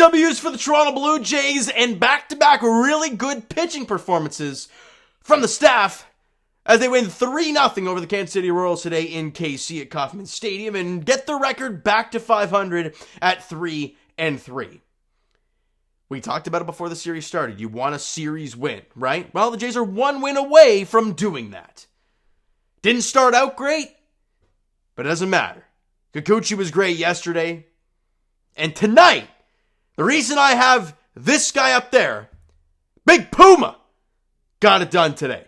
W's for the Toronto Blue Jays and back-to-back really good pitching performances from the staff as they win 3-0 over the Kansas City Royals today in KC at Kauffman Stadium and get the record back to 500 at 3-3. We talked about it before the series started. You want a series win, right? Well, the Jays are one win away from doing that. Didn't start out great, but it doesn't matter. Kikuchi was great yesterday. And tonight, the reason I have this guy up there, Big Puma, got it done today.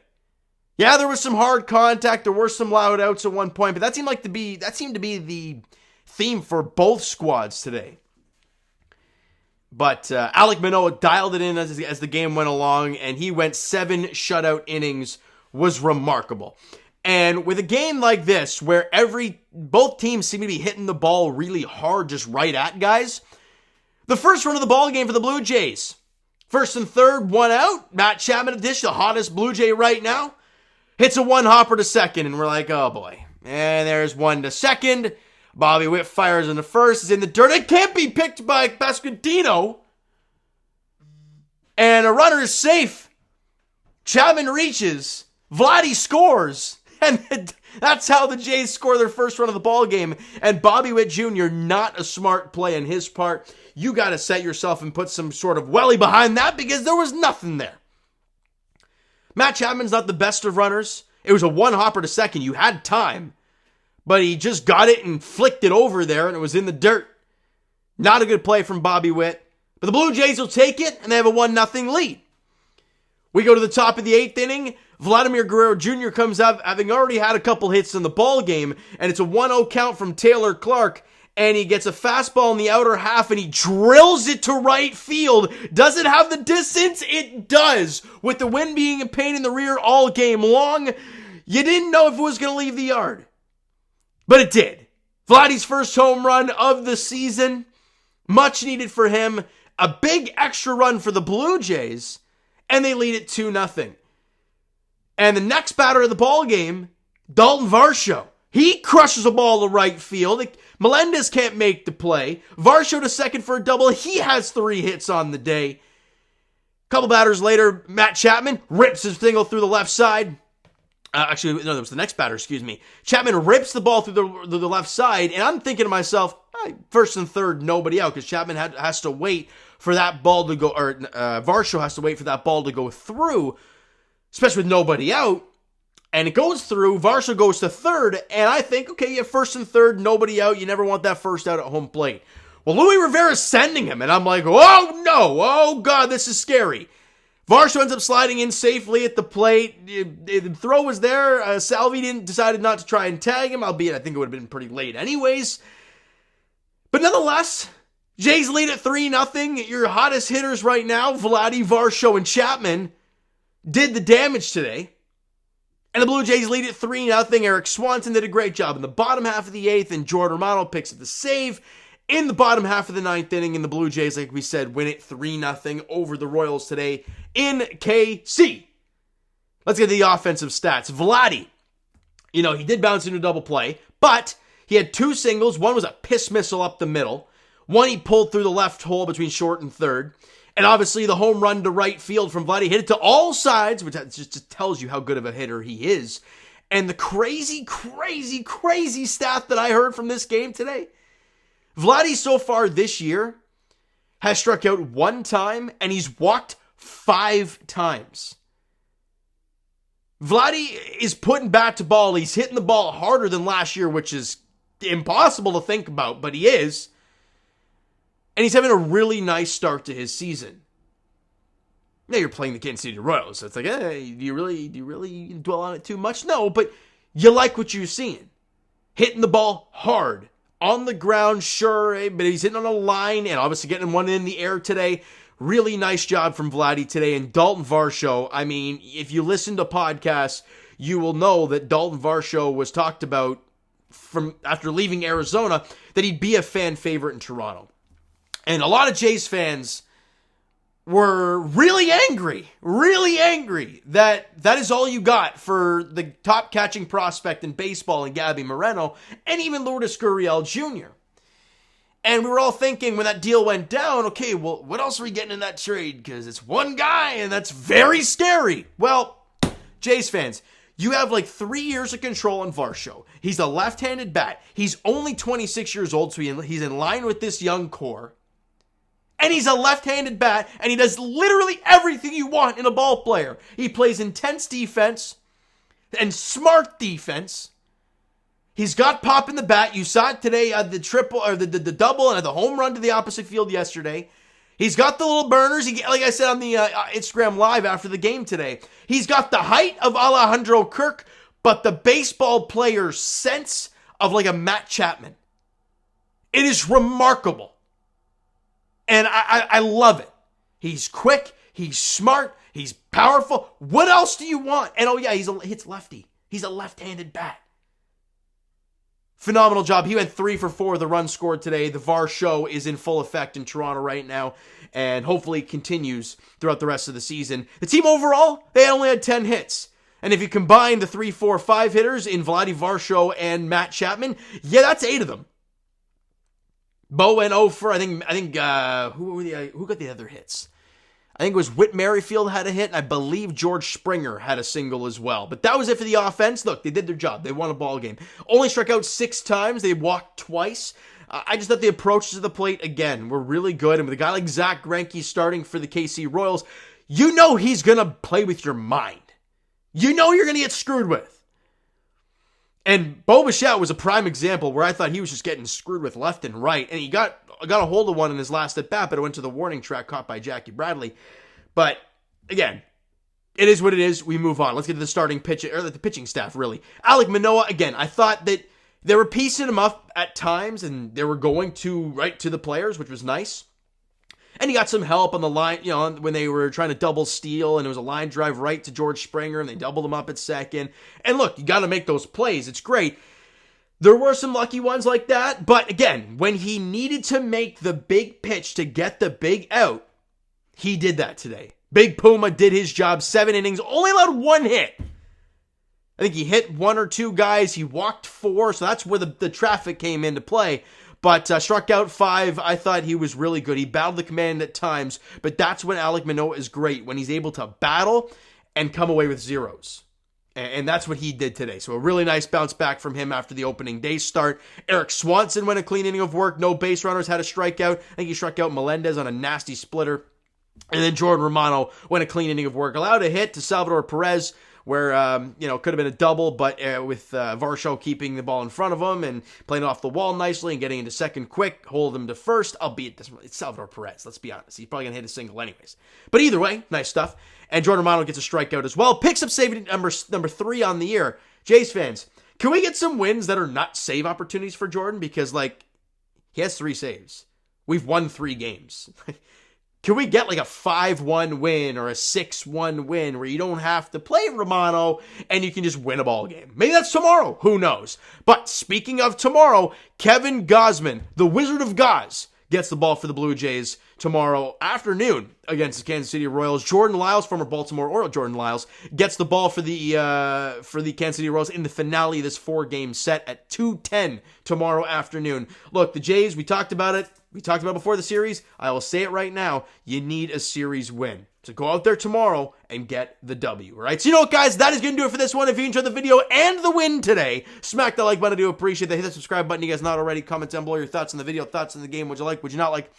Yeah, there was some hard contact. There were some loud outs at one point, but that seemed to be the theme for both squads today. But Alek Manoah dialed it in as the game went along, and he went 7 shutout innings, was remarkable. And with a game like this, where both teams seem to be hitting the ball really hard, just right at guys, the first run of the ball game for the Blue Jays, first and third, 1 out. Matt Chapman, the hottest Blue Jay right now, hits a 1-hopper to second, and we're like, oh boy. And there's 1 to second. Bobby Witt fires in the first, is in the dirt. It can't be picked by Pasquantino. And a runner is safe. Chapman reaches. Vladdy scores. And that's how the Jays score their first run of the ball game. And Bobby Witt Jr., not a smart play on his part. You got to set yourself and put some sort of welly behind that because there was nothing there. Matt Chapman's not the best of runners. It was a 1-hopper to second. You had time. But he just got it and flicked it over there, and it was in the dirt. Not a good play from Bobby Witt. But the Blue Jays will take it, and they have a 1-0 lead. We go to the top of the 8th inning. Vladimir Guerrero Jr. comes up, having already had a couple hits in the ball game, and it's a 1-0 count from Taylor Clark, and he gets a fastball in the outer half, and he drills it to right field. Does it have the distance? It does. With the wind being a pain in the rear all game long, you didn't know if it was going to leave the yard. But it did. Vladdy's first home run of the season. Much needed for him. A big extra run for the Blue Jays, and they lead it 2-0. And the next batter of the ball game, Dalton Varsho. He crushes a ball to right field. Melendez can't make the play. Varsho to second for a double. He has 3 hits on the day. A couple batters later, Matt Chapman rips his single through the left side. That was the next batter, Chapman rips the ball through the left side, and I'm thinking to myself, first and third, nobody out, because Chapman has to wait for that ball to go, or Varsho has to wait for that ball to go through, especially with nobody out, and it goes through, Varsho goes to third, and I think, okay, you have first and third, nobody out, you never want that first out at home plate. Well, Luis Rivera's sending him, and I'm like, oh no, oh God, this is scary. Varsho ends up sliding in safely at the plate. The throw was there. Salvi decided not to try and tag him, albeit I think it would have been pretty late anyways. But nonetheless, Jays lead at 3-0. Your hottest hitters right now, Vladdy, Varsho, and Chapman, did the damage today. And the Blue Jays lead at 3-0. Eric Swanson did a great job in the bottom half of the 8th, and Jordan Romano picks up the save in the bottom half of the 9th inning, and the Blue Jays, like we said, win it 3-0 over the Royals today in KC. Let's get to the offensive stats. Vladdy, he did bounce into a double play, but he had 2 singles. One was a piss missile up the middle. One he pulled through the left hole between short and third. And obviously the home run to right field from Vladdy hit it to all sides, which just tells you how good of a hitter he is. And the crazy, crazy, crazy stat that I heard from this game today, Vladdy so far this year has struck out 1 time and he's walked 5 times. Vladdy is putting bat to ball. He's hitting the ball harder than last year, which is impossible to think about, but he is. And he's having a really nice start to his season. Now you're playing the Kansas City Royals, so it's like, do you really dwell on it too much? No, but you like what you're seeing. Hitting the ball hard. On the ground, sure, but he's hitting on a line and obviously getting one in the air today. Really nice job from Vladdy today. And Dalton Varsho, I mean, if you listen to podcasts, you will know that Dalton Varsho was talked about from after leaving Arizona, that he'd be a fan favorite in Toronto. And a lot of Jays fans were really angry that is all you got for the top catching prospect in baseball in Gabby Moreno and even Lourdes Gurriel Jr. And we were all thinking when that deal went down, okay, well, what else are we getting in that trade? Because it's one guy, and that's very scary. Well, Jays fans, you have like 3 years of control on Varsho. He's a left-handed bat. He's only 26 years old, so he's in line with this young core. And he's a left-handed bat, and he does literally everything you want in a ball player. He plays intense defense and smart defense. He's got pop in the bat. You saw it today, the triple or the double and the home run to the opposite field yesterday. He's got the little burners. Like I said on the Instagram Live after the game today, he's got the height of Alejandro Kirk, but the baseball player's sense of like a Matt Chapman. It is remarkable. And I love it. He's quick. He's smart. He's powerful. What else do you want? And oh yeah, hits lefty. He's a left-handed bat. Phenomenal job. He went 3 for 4. The run scored today. The VAR show is in full effect in Toronto right now, and hopefully continues throughout the rest of the season. The team overall, they only had 10 hits. And if you combine the 3, 4, 5 hitters in Vladdy Varsho and Matt Chapman, yeah, that's 8 of them. Bo went 0 for, I think who got the other hits? I think it was Whit Merrifield had a hit, and I believe George Springer had a single as well. But that was it for the offense. Look, they did their job. They won a ball game. Only struck out 6 times. They walked twice. I just thought the approaches to the plate, again, were really good. And with a guy like Zach Greinke starting for the KC Royals, you know he's going to play with your mind. You know you're going to get screwed with. And Bo Bichette was a prime example where I thought he was just getting screwed with left and right. And he got a hold of one in his last at bat, but it went to the warning track caught by Jackie Bradley. But again, it is what it is. We move on. Let's get to the starting pitch, or the pitching staff, really. Alek Manoah, again, I thought that they were piecing him up at times, and they were going right to the players, which was nice. And he got some help on the line, when they were trying to double steal, and it was a line drive right to George Springer, and they doubled him up at second. And look, you got to make those plays. It's great. There were some lucky ones like that, but again, when he needed to make the big pitch to get the big out, he did that today. Big Puma did his job, 7 innings, only allowed 1 hit. I think he hit 1 or 2 guys, he walked 4, so that's where the traffic came into play. But struck out 5, I thought he was really good. He battled the command at times, but that's when Alek Manoah is great, when he's able to battle and come away with zeros. And that's what he did today. So a really nice bounce back from him after the opening day start. Eric Swanson went a clean inning of work. No base runners, had a strikeout. I think he struck out Melendez on a nasty splitter. And then Jordan Romano went a clean inning of work. Allowed a hit to Salvador Perez where, could have been a double, but with Varsho keeping the ball in front of him and playing off the wall nicely and getting into second quick, hold him to first, albeit it's Salvador Perez, let's be honest. He's probably going to hit a single anyways. But either way, nice stuff. And Jordan Romano gets a strikeout as well. Picks up save number 3 on the year. Jays fans, can we get some wins that are not save opportunities for Jordan? Because, he has 3 saves. We've won 3 games. Can we get a 5-1 win or a 6-1 win where you don't have to play Romano and you can just win a ball game? Maybe that's tomorrow. Who knows? But speaking of tomorrow, Kevin Gausman, the Wizard of Gauze, gets the ball for the Blue Jays tomorrow afternoon against the Kansas City Royals. Jordan Lyles, former Baltimore Oriole Jordan Lyles, gets the ball for the Kansas City Royals in the finale of this 4-game set at 2:10 tomorrow afternoon. Look, the Jays, we talked about it. We talked about it before the series. I will say it right now. You need a series win. So go out there tomorrow and get the W, all right? So you know what, guys? That is going to do it for this one. If you enjoyed the video and the win today, smack that like button. I do appreciate that. Hit that subscribe button. You guys not already. Comment down below your thoughts on the video, thoughts on the game. Would you like, would you not like?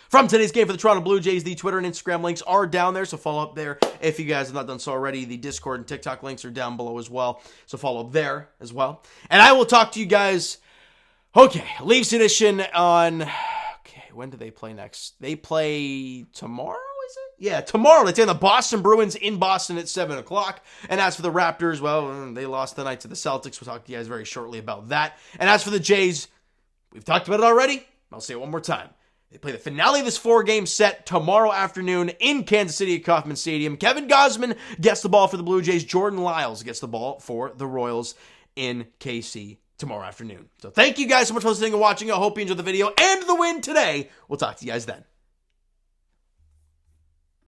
From today's game for the Toronto Blue Jays, the Twitter and Instagram links are down there, so follow up there. If you guys have not done so already, the Discord and TikTok links are down below as well, so follow up there as well. And I will talk to you guys, Leafs edition on, when do they play next? They play tomorrow, is it? Yeah, tomorrow. They take the Boston Bruins in Boston at 7 o'clock. And as for the Raptors, well, they lost tonight to the Celtics. We'll talk to you guys very shortly about that. And as for the Jays, we've talked about it already. I'll say it one more time. They play the finale of this 4-game set tomorrow afternoon in Kansas City at Kauffman Stadium. Kevin Gausman gets the ball for the Blue Jays. Jordan Lyles gets the ball for the Royals in KC tomorrow afternoon. So thank you guys so much for listening and watching. I hope you enjoyed the video and the win today. We'll talk to you guys then.